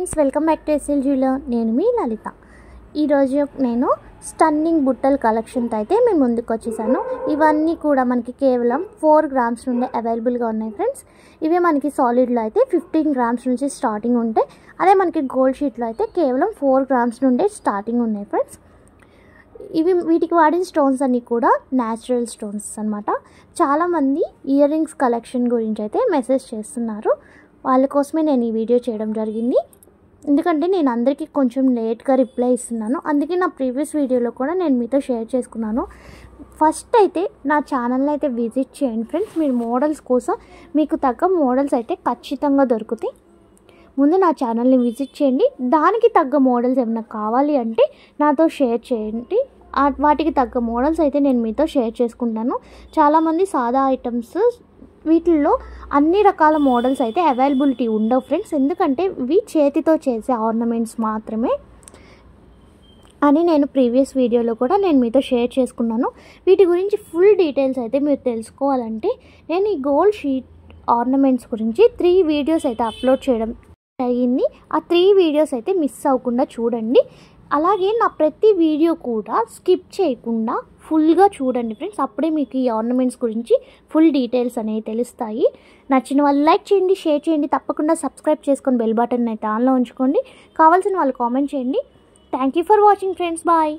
Friends welcome back to ఎస్ఎల్జీలో నేను మీ లలిత. ఈరోజు నేను స్టన్నింగ్ బుట్టల కలెక్షన్తో అయితే మేము ముందుకు వచ్చేసాను. ఇవన్నీ కూడా మనకి కేవలం 4 గ్రామ్స్ నుండి అవైలబుల్గా ఉన్నాయి ఫ్రెండ్స్. ఇవే మనకి సాలిడ్లో అయితే 15 గ్రామ్స్ నుంచి స్టార్టింగ్ ఉంటాయి. అదే మనకి గోల్డ్ షీట్లో అయితే కేవలం 4 గ్రామ్స్ నుండే స్టార్టింగ్ ఉన్నాయి ఫ్రెండ్స్. వీటికి వాడిన స్టోన్స్ అన్నీ కూడా న్యాచురల్ స్టోన్స్ అన్నమాట. చాలామంది ఇయర్ రింగ్స్ కలెక్షన్ గురించి అయితే మెసేజ్ చేస్తున్నారు. వాళ్ళ కోసమే నేను ఈ వీడియో చేయడం జరిగింది. ఎందుకంటే నేను అందరికీ కొంచెం లేట్గా రిప్లై ఇస్తున్నాను. అందుకే నా ప్రీవియస్ వీడియోలో కూడా నేను మీతో షేర్ చేసుకున్నాను. ఫస్ట్ అయితే నా ఛానల్ని అయితే విజిట్ చేయండి ఫ్రెండ్స్. మీరు మోడల్స్ కోసం మీకు తగ్గ మోడల్స్ అయితే ఖచ్చితంగా దొరుకుతాయి. ముందు నా ఛానల్ని విజిట్ చేయండి. దానికి తగ్గ మోడల్స్ ఏమైనా కావాలి అంటే నాతో షేర్ చేయండి. వాటికి తగ్గ మోడల్స్ అయితే నేను మీతో షేర్ చేసుకుంటాను. చాలామంది సాదా ఐటమ్స్ వీటిల్లో అన్ని రకాల మోడల్స్ అయితే అవైలబిలిటీ ఉండవు ఫ్రెండ్స్. ఎందుకంటే ఇవి చేతితో చేసే ఆర్నమెంట్స్ మాత్రమే అని నేను ప్రీవియస్ వీడియోలో కూడా నేను మీతో షేర్ చేసుకున్నాను. వీటి గురించి ఫుల్ డీటెయిల్స్ అయితే మీరు తెలుసుకోవాలంటే నేను ఈ గోల్డ్ షీట్ ఆర్నమెంట్స్ గురించి 3 వీడియోస్ అయితే అప్లోడ్ చేయడం అయ్యింది. ఆ 3 వీడియోస్ అయితే మిస్ అవ్వకుండా చూడండి. అలాగే నా ప్రతి వీడియో కూడా స్కిప్ చేయకుండా ఫుల్గా చూడండి ఫ్రెండ్స్. అప్పుడే మీకు ఈ ఆర్నమెంట్స్ గురించి ఫుల్ డీటెయిల్స్ అనేవి తెలుస్తాయి. నచ్చిన వాళ్ళు లైక్ చేయండి, షేర్ చేయండి, తప్పకుండా సబ్స్క్రైబ్ చేసుకొని బెల్ బటన్ అయితే ఆన్లో ఉంచుకోండి. కావాల్సిన వాళ్ళు కామెంట్ చేయండి. Thank you for watching friends. Bye.